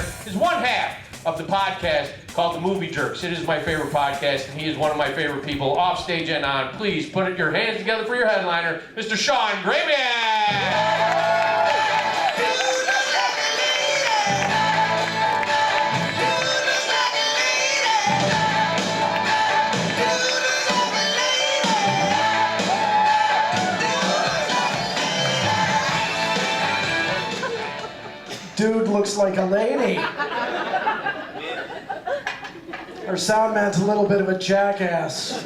headliner, is one half of the podcast called The Movie Jerks. It is my favorite podcast, and he is one of my favorite people off stage and on. Please put your hands together for your headliner, Mr. Shawn Gramiak! Dude looks like a lady. Our sound man's a little bit of a jackass.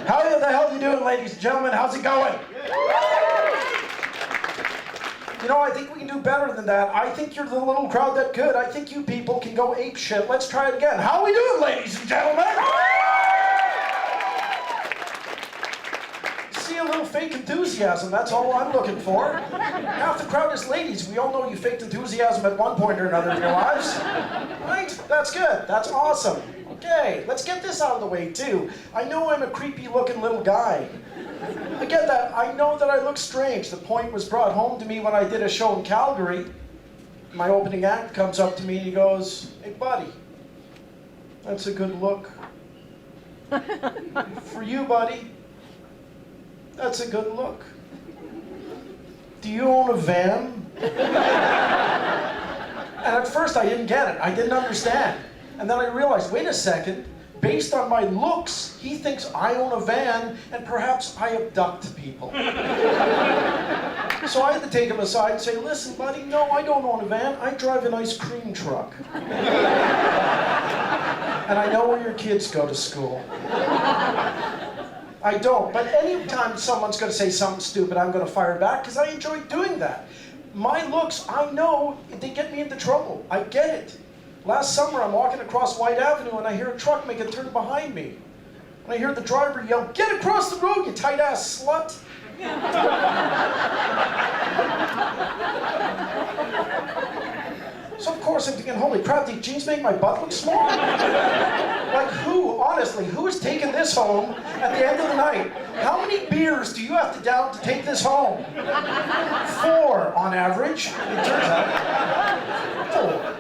How the hell you doing, ladies and gentlemen? How's it going? You know, I think we can do better than that. I think you're the little crowd that could. I think you people can go ape shit. Let's try it again. How are we doing, ladies and gentlemen? See a little fake enthusiasm. That's all I'm looking for. Half the crowd is ladies. We all know you faked enthusiasm at one point or another in your lives. Right? That's good. That's awesome. Okay, let's get this out of the way, too. I know I'm a creepy-looking little guy. I get that. I know that I look strange. The point was brought home to me when I did a show in Calgary. My opening act comes up to me and he goes, "Hey, buddy, that's a good look. For you, buddy, that's a good look. Do you own a van?" And at first I didn't get it. I didn't understand. And then I realized, wait a second, based on my looks, he thinks I own a van and perhaps I abduct people. So I had to take him aside and say, "Listen, buddy, no, I don't own a van. I drive an ice cream truck. And I know where your kids go to school." I don't, but anytime someone's going to say something stupid, I'm going to fire back because I enjoy doing that. My looks, I know, they get me into trouble. I get it. Last summer, I'm walking across White Avenue and I hear a truck make a turn behind me. And I hear the driver yell, "Get across the road, you tight-ass slut." So of course I'm thinking, holy crap, these jeans make my butt look small? Like who, honestly, who is taking this home at the end of the night? How many beers do you have to down to take this home? 4 on average, it turns out. 4.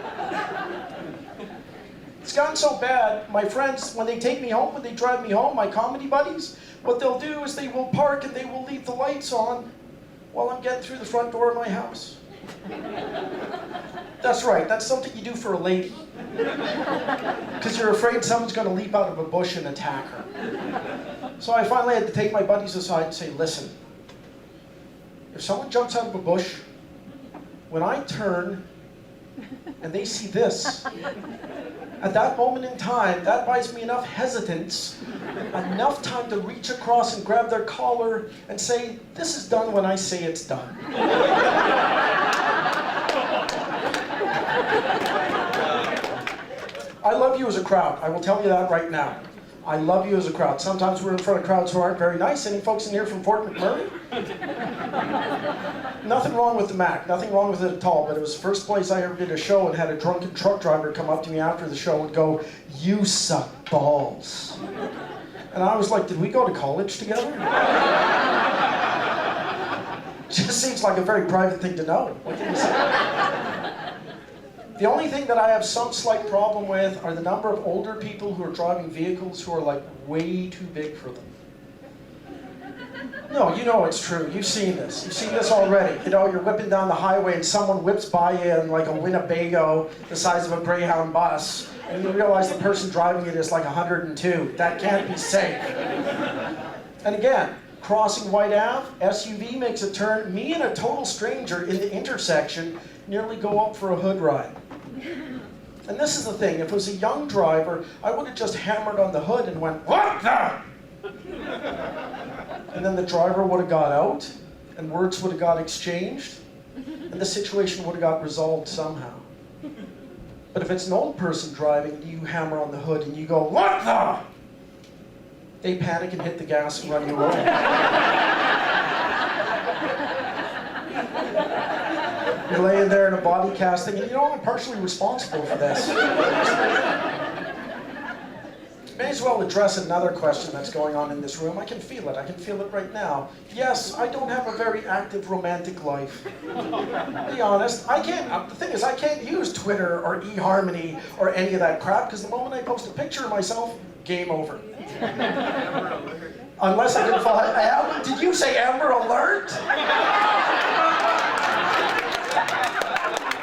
It's gotten so bad, my friends, when they take me home, when they drive me home, my comedy buddies, what they'll do is they will park and they will leave the lights on while I'm getting through the front door of my house. That's right, that's something you do for a lady. Because you're afraid someone's going to leap out of a bush and attack her. So I finally had to take my buddies aside and say, "Listen, if someone jumps out of a bush, when I turn and they see this, at that moment in time, that buys me enough hesitance, enough time to reach across and grab their collar and say, 'This is done when I say it's done.'" I love you as a crowd. I will tell you that right now. I love you as a crowd. Sometimes we're in front of crowds who aren't very nice. Any folks in here from Fort McMurray? Nothing wrong with the Mac. Nothing wrong with it at all. But it was the first place I ever did a show and had a drunken truck driver come up to me after the show and go, "You suck balls." And I was like, did we go to college together? Just seems like a very private thing to know. What can you say? The only thing that I have some slight problem with are the number of older people who are driving vehicles who are like way too big for them. No, you know it's true. You've seen this. You've seen this already. You know, you're whipping down the highway and someone whips by you in like a Winnebago the size of a Greyhound bus, and you realize the person driving it is like 102. That can't be safe. And again, crossing White Ave, SUV makes a turn. Me and a total stranger in the intersection nearly go up for a hood ride. And this is the thing, if it was a young driver, I would have just hammered on the hood and went, "What the?" And then the driver would have got out, and words would have got exchanged, and the situation would have got resolved somehow. But if it's an old person driving, you hammer on the hood and you go, "What the?" They panic and hit the gas and run you over. You're laying there in a body casting, and you know, I'm partially responsible for this. May as well address another question that's going on in this room. I can feel it. I can feel it right now. Yes, I don't have a very active romantic life. Be honest. I can't. The thing is, I can't use Twitter or eHarmony or any of that crap because the moment I post a picture of myself, game over. Unless I can follow. Did you say Amber Alert?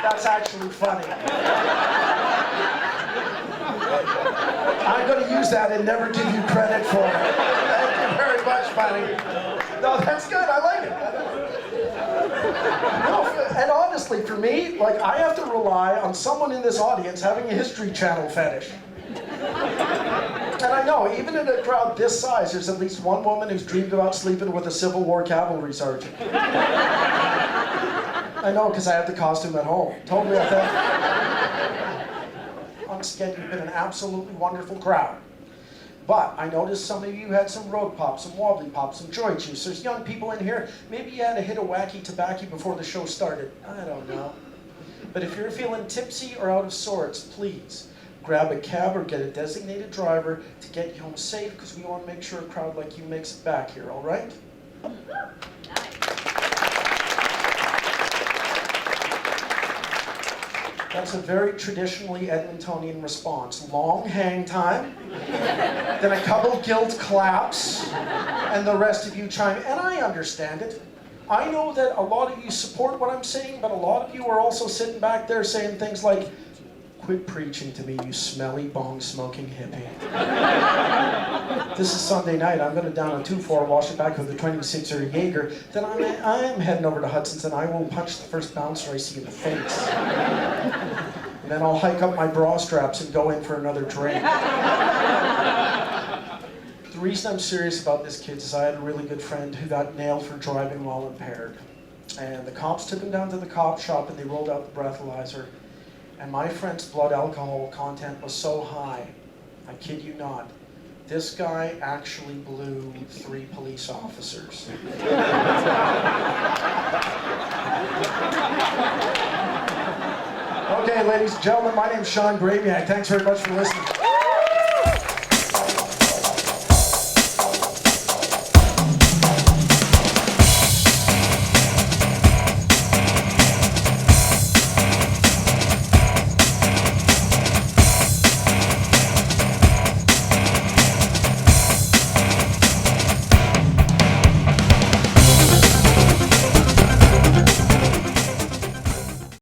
That's actually funny. I'm going to use that and never give you credit for it. Thank you very much, buddy. No, that's good. I like it. No, and honestly, for me, like, I have to rely on someone in this audience having a History Channel fetish. And I know, even in a crowd this size, there's at least one woman who's dreamed about sleeping with a Civil War cavalry sergeant. I know, because I have the costume at home. Totally authentic. Once again, you've been an absolutely wonderful crowd. But I noticed some of you had some road pop, some wobbly pop, some joy juice. There's young people in here. Maybe you had a hit of wacky tobacco before the show started. I don't know. But if you're feeling tipsy or out of sorts, please grab a cab or get a designated driver to get you home safe, because we want to make sure a crowd like you makes it back here, all right? That's a very traditionally Edmontonian response. Long hang time, then a couple guilt claps, and the rest of you chime in. And I understand it. I know that a lot of you support what I'm saying, but a lot of you are also sitting back there saying things like, "Quit preaching to me, you smelly bong-smoking hippie." This is Sunday night. I'm going to down a 2-4, wash it back with a 26er Jaeger. Then I'm heading over to Hudson's and I will punch the first bouncer I see in the face. And then I'll hike up my bra straps and go in for another drink. The reason I'm serious about this, kids, is I had a really good friend who got nailed for driving while impaired. And the cops took him down to the cop shop and they rolled out the breathalyzer. And my friend's blood alcohol content was so high, I kid you not, this guy actually blew 3 police officers. Okay, ladies and gentlemen, my name's Shawn Gramiak. Thanks very much for listening.